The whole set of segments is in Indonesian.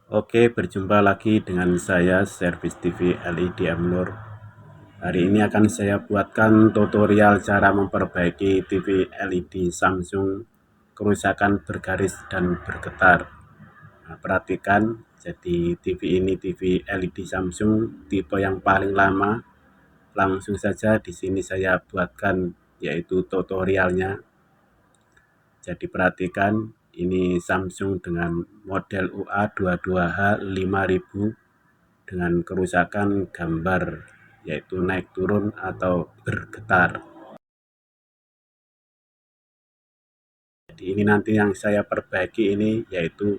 Oke, berjumpa lagi dengan saya Servis TV LED Amnur. Hari ini akan saya buatkan tutorial cara memperbaiki TV LED Samsung kerusakan bergaris dan bergetar. Nah, perhatikan, jadi TV ini TV LED Samsung tipe yang paling lama. Langsung saja di sini saya buatkan yaitu tutorialnya. Jadi perhatikan, ini Samsung dengan model UA22H 5000 dengan kerusakan gambar yaitu naik turun atau bergetar. Jadi ini nanti yang saya perbaiki ini yaitu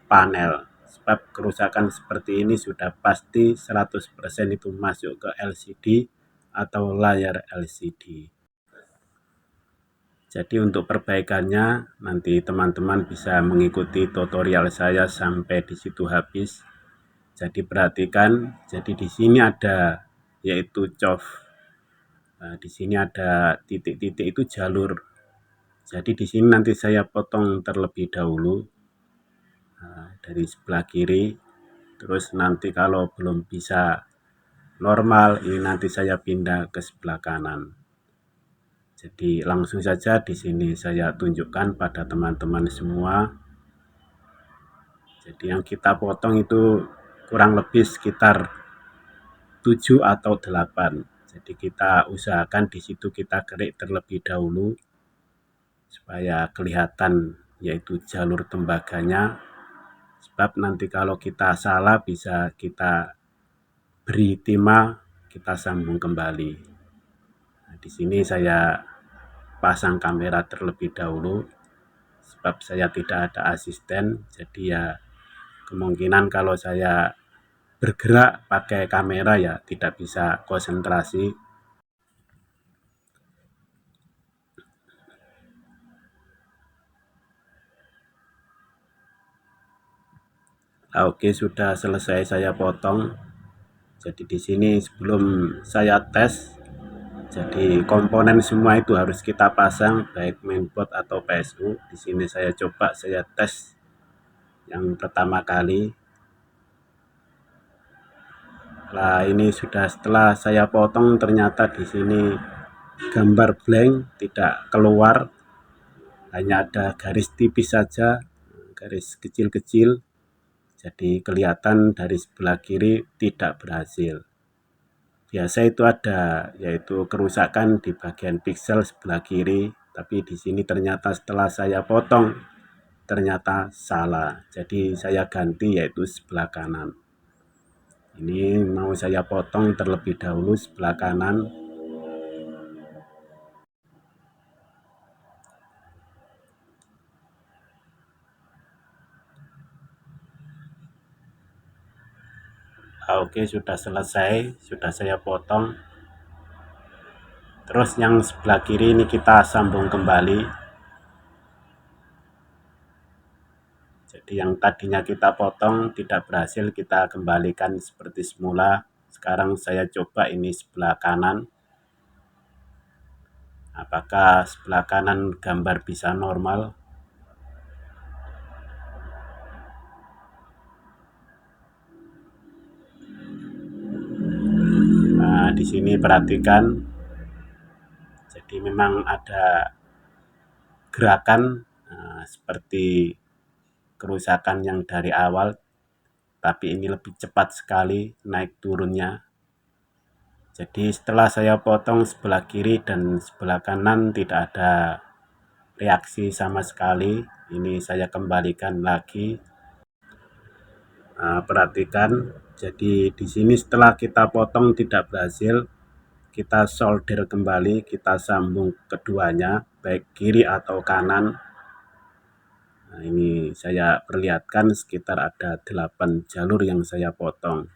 panel. Sebab kerusakan seperti ini sudah pasti 100% itu masuk ke LCD atau layar LCD. Jadi untuk perbaikannya nanti teman-teman bisa mengikuti tutorial saya sampai di situ habis. Jadi perhatikan, jadi di sini ada yaitu COV. Nah, di sini ada titik-titik itu jalur. Jadi di sini nanti saya potong terlebih dahulu dari sebelah kiri. Terus nanti kalau belum bisa normal, ini nanti saya pindah ke sebelah kanan. Jadi langsung saja di sini saya tunjukkan pada teman-teman semua. Jadi yang kita potong itu kurang lebih sekitar 7 atau 8. Jadi kita usahakan di situ kita kerik terlebih dahulu supaya kelihatan yaitu jalur tembaganya. Sebab nanti kalau kita salah bisa kita beri timah, kita sambung kembali. Nah, di sini saya pasang kamera terlebih dahulu sebab saya tidak ada asisten, jadi ya kemungkinan kalau saya bergerak pakai kamera ya tidak bisa konsentrasi. Nah, oke, sudah selesai saya potong. Jadi di sini sebelum saya tes, jadi komponen semua itu harus kita pasang baik mainboard atau PSU. Di sini saya coba saya tes yang pertama kali. Nah, ini sudah setelah saya potong ternyata di sini gambar blank tidak keluar, hanya ada garis tipis saja, garis kecil-kecil. Jadi kelihatan dari sebelah kiri tidak berhasil. Biasa itu ada yaitu kerusakan di bagian piksel sebelah kiri, tapi di sini ternyata setelah saya potong ternyata salah. Jadi saya ganti yaitu sebelah kanan. Ini mau saya potong terlebih dahulu sebelah kanan. Oke, sudah selesai, sudah saya potong. Terus yang sebelah kiri ini kita sambung kembali. Jadi yang tadinya kita potong tidak berhasil, kita kembalikan seperti semula. Sekarang saya coba ini sebelah kanan. Apakah sebelah kanan gambar bisa normal? Nah, di sini perhatikan. Jadi memang ada gerakan seperti kerusakan yang dari awal, tapi ini lebih cepat sekali naik turunnya. Jadi setelah saya potong sebelah kiri dan sebelah kanan tidak ada reaksi sama sekali. Ini saya kembalikan lagi. Nah, perhatikan. Jadi di sini setelah kita potong tidak berhasil, kita solder kembali, kita sambung keduanya, baik kiri atau kanan. Nah, ini saya perlihatkan sekitar ada 8 jalur yang saya potong.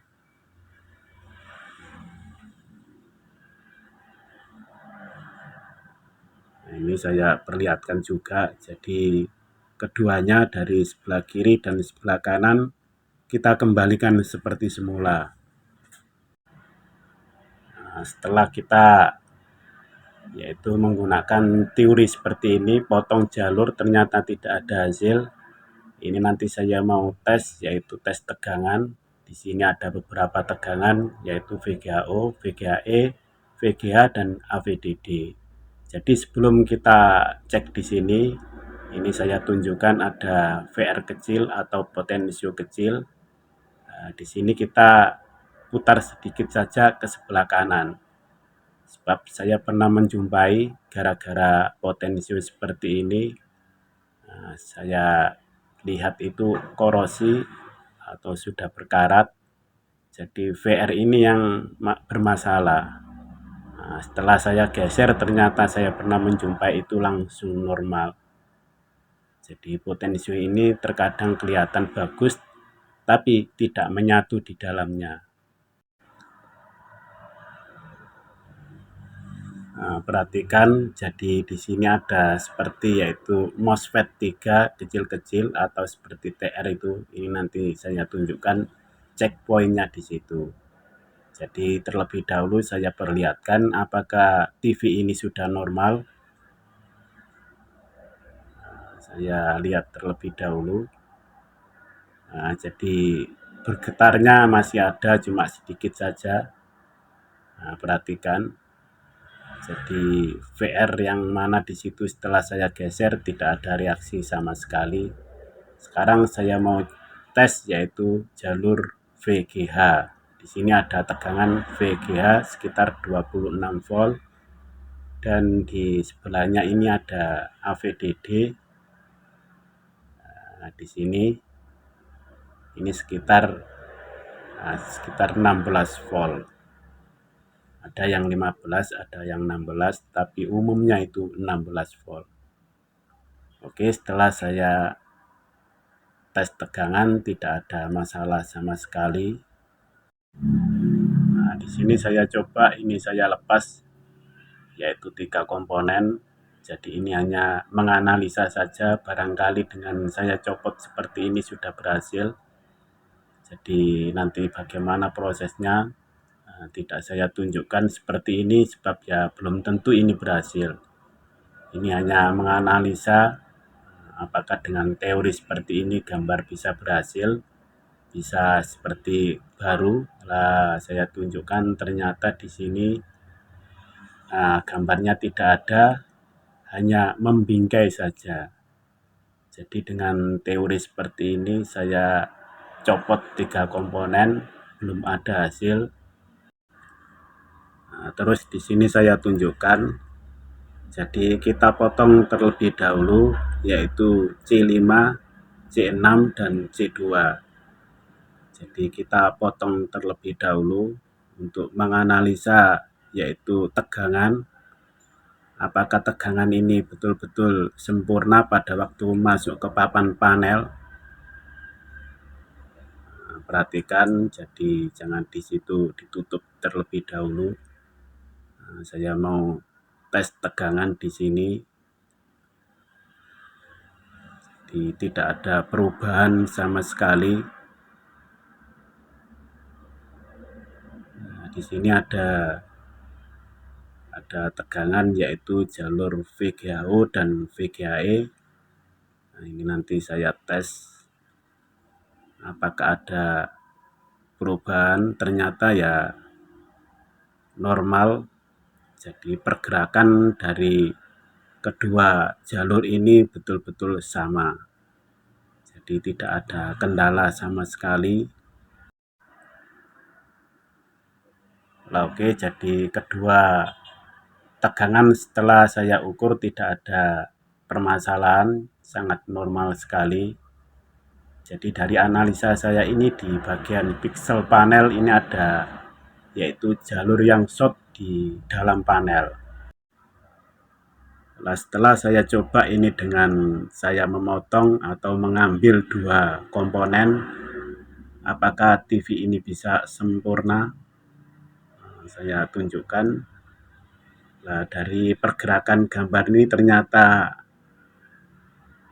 Nah, ini saya perlihatkan juga. Jadi keduanya dari sebelah kiri dan sebelah kanan kita kembalikan seperti semula. Nah, setelah kita yaitu menggunakan teori seperti ini, potong jalur ternyata tidak ada hasil. Ini nanti saya mau tes, yaitu tes tegangan. Di sini ada beberapa tegangan, yaitu VGHO, VGHE, VGH, dan AVDD. Jadi sebelum kita cek di sini, ini saya tunjukkan ada VR kecil atau potensio kecil. Nah, di sini kita putar sedikit saja ke sebelah kanan. Sebab saya pernah menjumpai gara-gara potensio seperti ini, saya lihat itu korosi atau sudah berkarat. Jadi VR ini yang bermasalah. Nah, setelah saya geser ternyata saya pernah menjumpai itu langsung normal. Jadi potensio ini terkadang kelihatan bagus tapi tidak menyatu di dalamnya. Nah, perhatikan, jadi di sini ada seperti yaitu MOSFET 3 kecil-kecil atau seperti TR itu. Ini nanti saya tunjukkan checkpointnya di situ. Jadi terlebih dahulu saya perlihatkan apakah TV ini sudah normal. Saya lihat terlebih dahulu. Nah, jadi bergetarnya masih ada, cuma sedikit saja. Nah, perhatikan. Jadi VR yang mana di situ setelah saya geser tidak ada reaksi sama sekali. Sekarang saya mau tes yaitu jalur VGH. Di sini ada tegangan VGH sekitar 26 volt dan di sebelahnya ini ada AVDD. Nah, di sini ini sekitar 16 volt. Ada yang 15, ada yang 16, tapi umumnya itu 16 volt. Oke, setelah saya tes tegangan tidak ada masalah sama sekali. Nah, di sini saya coba, ini saya lepas yaitu 3 komponen. Jadi ini hanya menganalisa saja, barangkali dengan saya copot seperti ini sudah berhasil. Jadi nanti bagaimana prosesnya tidak saya tunjukkan seperti ini sebab ya belum tentu ini berhasil. Ini hanya menganalisa apakah dengan teori seperti ini gambar bisa berhasil, bisa seperti baru. Lah saya tunjukkan ternyata di sini gambarnya tidak ada, hanya membingkai saja. Jadi dengan teori seperti ini saya copot 3 komponen, belum ada hasil. Nah, terus di sini saya tunjukkan. Jadi kita potong terlebih dahulu yaitu C5, C6 dan C2. Jadi kita potong terlebih dahulu untuk menganalisa yaitu tegangan. Apakah tegangan ini betul-betul sempurna pada waktu masuk ke papan panel. Nah, perhatikan, jadi jangan di situ ditutup terlebih dahulu. Nah, saya mau tes tegangan di sini. Jadi tidak ada perubahan sama sekali. Nah, di sini ada tegangan yaitu jalur VGHO dan VGHE. Nah, ini nanti saya tes apakah ada perubahan. Ternyata ya normal. Jadi pergerakan dari kedua jalur ini betul-betul sama. Jadi tidak ada kendala sama sekali. Nah, oke, jadi kedua tegangan setelah saya ukur tidak ada permasalahan, sangat normal sekali. Jadi dari analisa saya ini di bagian pixel panel ini ada yaitu jalur yang short di dalam panel. Nah, setelah saya coba ini dengan saya memotong atau mengambil 2 komponen, apakah TV ini bisa sempurna? Nah, saya tunjukkan. Nah, dari pergerakan gambar ini ternyata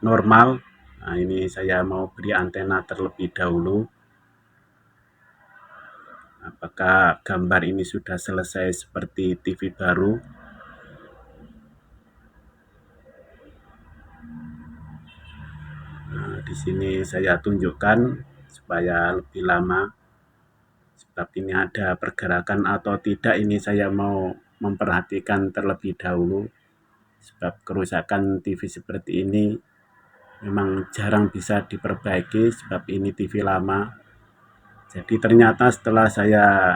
normal. Nah, ini saya mau beri antena terlebih dahulu. Apakah gambar ini sudah selesai seperti TV baru? Nah, Di sini saya tunjukkan supaya lebih lama, sebab ini ada pergerakan atau tidak, ini saya mau memperhatikan terlebih dahulu, sebab kerusakan TV seperti ini memang jarang bisa diperbaiki, sebab ini TV lama. Jadi ternyata setelah saya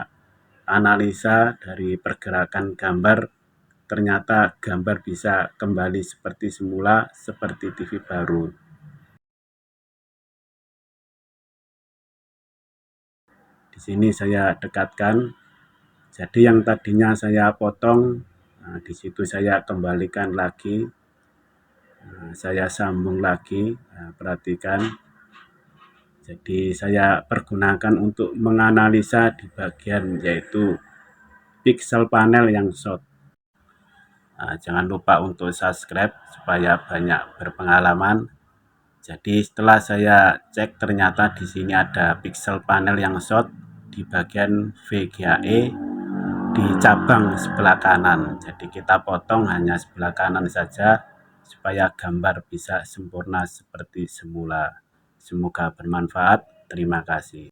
analisa dari pergerakan gambar, ternyata gambar bisa kembali seperti semula, seperti TV baru. Di sini saya dekatkan. Jadi yang tadinya saya potong, nah, di situ saya kembalikan lagi, nah, saya sambung lagi. Nah, perhatikan. Jadi saya pergunakan untuk menganalisa di bagian yaitu pixel panel yang short. Nah, jangan lupa untuk subscribe supaya banyak berpengalaman. Jadi setelah saya cek, ternyata di sini ada pixel panel yang short di bagian VGA di cabang sebelah kanan. Jadi kita potong hanya sebelah kanan saja supaya gambar bisa sempurna seperti semula. Semoga bermanfaat. Terima kasih.